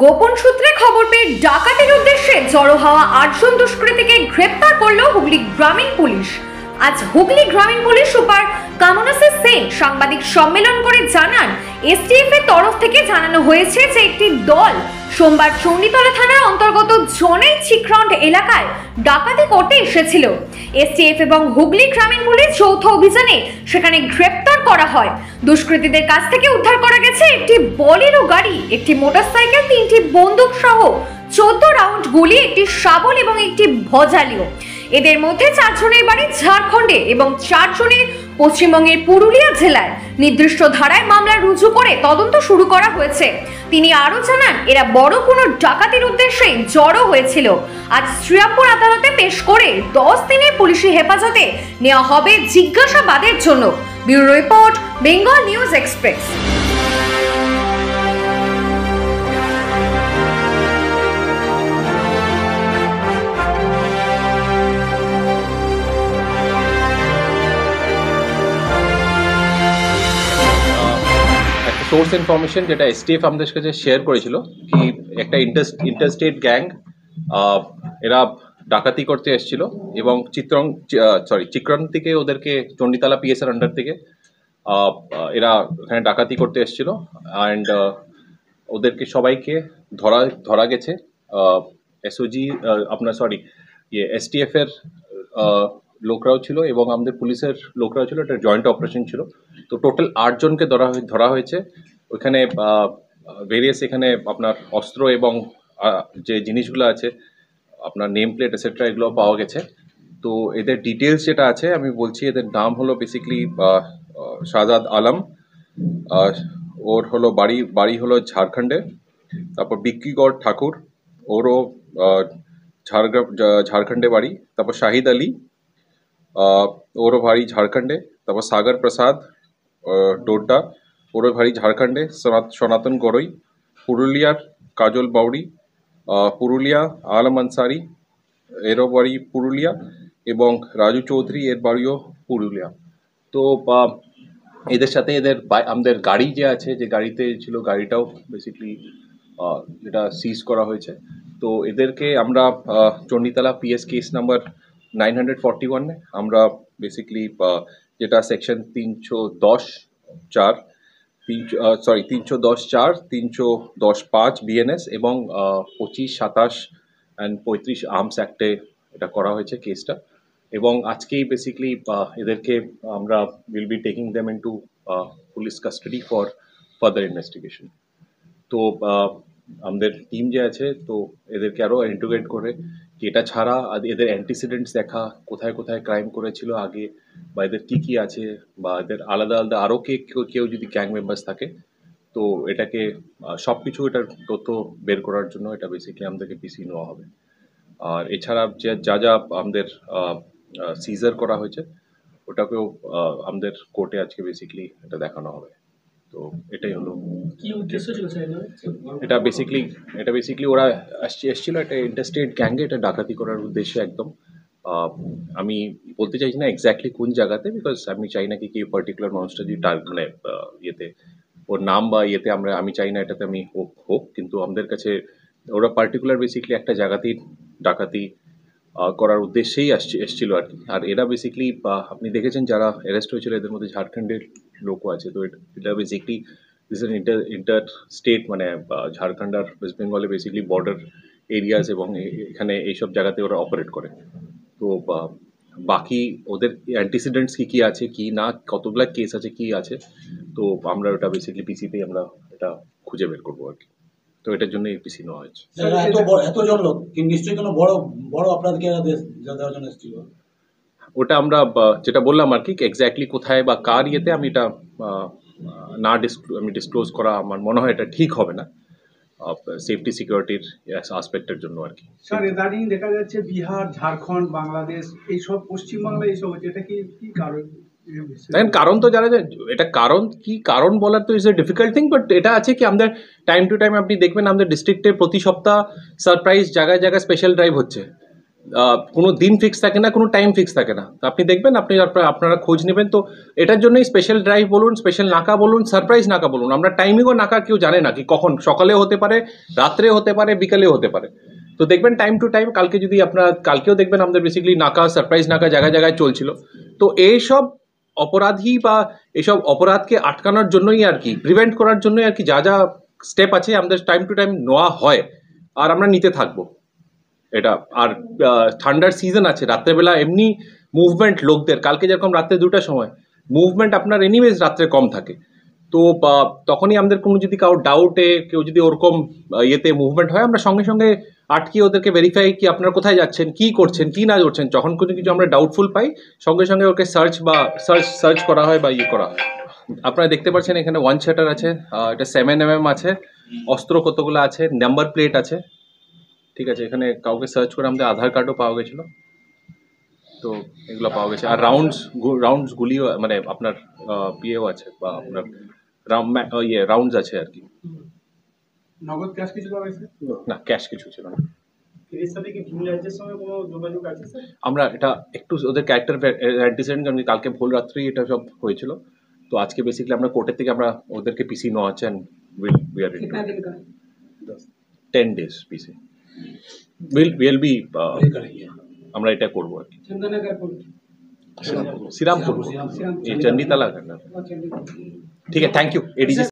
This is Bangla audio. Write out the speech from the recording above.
গোপন সূত্রে খবর পেয়ে ডাকাতির উদ্দেশ্যে জড়ো হওয়া 8 জন দুষ্কৃতীকে গ্রেপ্তার করল হুগলি গ্রামীণ পুলিশ। আজ হুগলি গ্রামীণ পুলিশ সুপার কামনাসি সেন সাংবাদিক সম্মেলন করে জানান, এসটিএফ এর তরফ থেকে জানানো হয়েছে যে একটি দল সোমবার চণ্ডীতলা থানার অন্তর্গত জনেই চিকরন্ড এলাকায় ডাকাতি করতে এসেছিল। এসটিএফ এবং হুগলি গ্রামীণ পুলিশ যৌথ অভিযানে সেখানে গ্রেপ্তার করা হয়। দুষ্কৃতীদের কাছ থেকে উদ্ধার করা গেছে একটি বলেরো গাড়ি, একটি মোটরসাইকেল, 3টি বন্দুক সহ 14 রাউন্ড গুলি, একটি শাবল এবং একটি ভজালিও। এদের মধ্যে 4 জনের বাড়ি ঝাড়খণ্ডে এবং 4 জনের পশ্চিমবঙ্গের পুরুলিয়া জেলায়। নির্দিষ্ট ধারায় মামলা রুজু করে তদন্ত শুরু করা হয়েছে। তিনি আরো জানান, এরা বড় কোনো ডাকাতির উদ্দেশ্যে জড়ো হয়েছিল। আজ শ্রীরামপুর আদালতে পেশ করে 10 দিনের পুলিশি হেফাজতে নেওয়া হবে জিজ্ঞাসাবাদের জন্য। Bureau report, Bengal news express. Source information যেটা এসটিএফ আমাদের কাছে শেয়ার করেছিল কি একটা ইন্টারস্টেট গ্যাং এরা ডাকাতি করতে এসেছিল এবং চিকরন থেকে ওদেরকে চণ্ডীতলা পিএসআর আন্ডার থেকে এরা এখানে ডাকাতি করতে এসেছিল অ্যান্ড ওদেরকে সবাইকে ধরা গেছে। এসওজি এসটিএফ এর লোকরাও ছিল এবং আমাদের পুলিশের লোকরাও ছিল। একটা জয়েন্ট অপারেশন ছিল। তো টোটাল 8 জনকে ধরা হয়েছে। ওইখানে ভেরিয়াস এখানে আপনার অস্ত্র এবং যে জিনিসগুলো আছে আপনার নেম প্লেট এটসেট্রা এগুলো পাওয়া গেছে। তো এদের ডিটেলস যেটা আছে আমি বলছি, এদের নাম হলো বেসিক্যালি শাহজাদ আলম, ওর হলো বাড়ি হলো ঝাড়খণ্ডে। তারপর বিক্কিগড় ঠাকুর, ওরও ঝাড়খণ্ডে বাড়ি। তারপর শাহিদ আলী, ওরও বাড়ি ঝাড়খণ্ডে। তারপর সাগর প্রসাদ ডোড্ডা, ওরও বাড়ি ঝাড়খণ্ডে। সনাতন গড়ই পুরুলিয়ার, কাজল বাউরি পুরুলিয়া, আলম আনসারি এরও বাড়ি পুরুলিয়া এবং রাজু চৌধুরী এর বাড়িও পুরুলিয়া। তো এদের সাথে আমাদের গাড়ি যে আছে, যে গাড়িতে ছিল, গাড়িটাও বেসিক্যালি যেটা সিজ করা হয়েছে। তো এদেরকে আমরা চণ্ডীতলা পিএস কেস নাম্বার 941 আমরা বেসিক্যালি যেটা সেকশন 310(4), 310(4), 310(5) বিএনএস এবং 25, 27 অ্যান্ড 35 আর্মস অ্যাক্টে এটা করা হয়েছে কেসটা। এবং আজকেই বেসিক্যালি এদেরকে আমরা will be taking them into police custody for further investigation. তো আমাদের টিম যে আছে, তো এদেরকে আরও ইন্টিগ্রেট করে এটা ছাড়া এদের অ্যান্টিসিডেন্টস দেখা, কোথায় কোথায় ক্রাইম করেছিল আগে, বা এদের কী আছে, বা এদের আলাদা আলাদা আরও কেউ যদি গ্যাং মেম্বার্স থাকে, তো এটাকে সব কিছু এটার তথ্য বের করার জন্য এটা বেসিক্যালি আমাদেরকে পিসি নেওয়া হবে। আর এছাড়া যা আমাদের সিজার করা হয়েছে ওটাকেও আমাদের কোর্টে আজকে বেসিক্যালি এটা দেখানো হবে। তো এটাই হলো কি উদ্দেশ্য ছিল স্যার? এটা বেসিক্যালি ওরা এসেছিল একটা ইন্টারস্টেট গ্যাংয়ে এটা ডাকাতি করার উদ্দেশ্যে একদম। আমি বলতে চাইছি না এক্স্যাক্টলি কোন জায়গাতে, বিকজ আমি চাই না কি পার্টিকুলার মানুষটা যদি মানে ইয়েতে ওর নাম বা ইয়েতে আমি চাই না এটাতে আমি হোক, কিন্তু আমাদের কাছে ওরা পার্টিকুলার বেসিক্যালি একটা জায়গাতেই ডাকাতি করার উদ্দেশ্যেই এসেছিল আর কি। আর এরা বেসিক্যালি আপনি দেখেছেন যারা অ্যারেস্ট হয়েছিল এদের মধ্যে ঝাড়খণ্ডের লোকও আছে। তো এটা বেসিক্যালি দিস ইন্টার স্টেট, মানে ঝাড়খণ্ড আর ওয়েস্ট বেঙ্গলে বেসিক্যালি বর্ডার এরিয়াস, এবং এখানে এইসব জায়গাতে ওরা অপারেট করে। তো বাকি ওদের অ্যান্টিসিডেন্টস কি আছে, কি না, কতগুলো কেস আছে, কি আছে, তো আমরা ওটা বেসিক্যালি পিসিতেই আমরা এটা খুঁজে বের করবো আর কি। তো এটার জন্য পিসি নেওয়া হয়েছে। এতজন লোক নিশ্চয়ই কোনো বড় অপরাধকে দেওয়ার জন্য এসেছিল। ওটা আমরা যেটা বললাম আর কি, এক্স্যাক্টলি কোথায় বা কার ইয়েতে আমি এটা ডিসক্লোজ করা আমার মনে হয় এটা ঠিক হবে না সেফটি সিকিউরিটির আসপেক্টের জন্য আর কি। স্যার, ইদানিং দেখা যাচ্ছে বিহার, ঝাড়খণ্ড, বাংলাদেশ, এইসব পশ্চিমবাংলায় এইসব হচ্ছে, এটা কি কারণ? দেখেন, কারণ তো জানা যায়, এটা কারণ বলার তো is a difficult thing, but এটা আছে কি আমাদের টাইম টু টাইম আপনি দেখবেন আমাদের ডিস্ট্রিক্টে প্রতি সপ্তাহ সারপ্রাইজ জায়গায় স্পেশাল ড্রাইভ হচ্ছে। কোনো দিন ফিক্স থাকে না, কোনো টাইম ফিক্স থাকে না। তো আপনি দেখবেন, আপনারা খোঁজ নেবেন। তো এটার জন্যই স্পেশাল ড্রাইভ বলুন, স্পেশাল নাকা বলুন, সারপ্রাইজ নাকা বলুন, আমরা টাইমিংও নাকা কেউ জানে না কি কখন, সকালে হতে পারে, রাত্রে হতে পারে, বিকালেও হতে পারে। তো দেখবেন টাইম টু টাইম। কালকেও দেখবেন আমাদের বেসিক্যালি নাকা, সারপ্রাইজ নাকা জায়গায় জায়গায় চলছিল। তো এইসব অপরাধী বা এইসব অপরাধকে আটকানোর জন্যই আর কি, প্রিভেন্ট করার জন্যই আর কি যা যা স্টেপ আছে আমাদের টাইম টু টাইম নেওয়া হয়, আর আমরা নিতে থাকবো এটা। আর ঠান্ডার সিজন আছে, রাত্রেবেলা এমনি মুভমেন্ট লোকদের, কালকে যেরকম রাত্রে 2টার সময় মুভমেন্ট আপনার এনিওয়েজ রাত্রে কম থাকে। তো তখনই আমাদের কোনো যদি কারোর ডাউটে কেউ যদি ওরকম ইয়েতে মুভমেন্ট হয়, আমরা সঙ্গে সঙ্গে আটকিয়ে ওদেরকে ভেরিফাই কি আপনারা কোথায় যাচ্ছেন, কি করছেন, কি না করছেন। যখন কোনো কিছু আমরা ডাউটফুল পাই, সঙ্গে সঙ্গে ওকে সার্চ করা হয় বা ইয়ে করা হয়। আপনারা দেখতে পাচ্ছেন এখানে 1 শাটার আছে, এটা 7mm আছে, অস্ত্র কতগুলো আছে, নাম্বার প্লেট আছে। ঠিক আছে, এখানে কাউকে সার্চ করে আমাদের আধার কার্ডও পাওয়া গেছিলো। তো এগুলো পাওয়া গেছে। আর রাউন্ডস গুলিও, মানে আপনার ইয়েও আছে, বা আপনার রাউন্ডস আছে আর কি। নগদ ক্যাশ কিছু পাওয়া গেছে? না, ক্যাশ কিছু ছিল না। এর সাথে কি ভিন রাজ্যের সঙ্গে কোনো যোগাযোগ আছে স্যার? আমরা এটা একটু ওদের ক্যারেক্টার অ্যান্টিসিডেন্ট, কারণ কালকে ভোর রাত্রি এটা সব হয়েছিল। তো আজকে বেসিক্যালি আমরা কোর্টের থেকে আমরা ওদেরকে পিসি নেওয়া আছে, we are कितना दिन का 10 days পিসি we'll be ये करेंगे। আমরা এটা করবো আর কি। चंदननगर कोर्ट श्रीरामपुर, ये चंडीतला करना। और चंडीगढ़ ठीक है, थैंक यू एडीजी।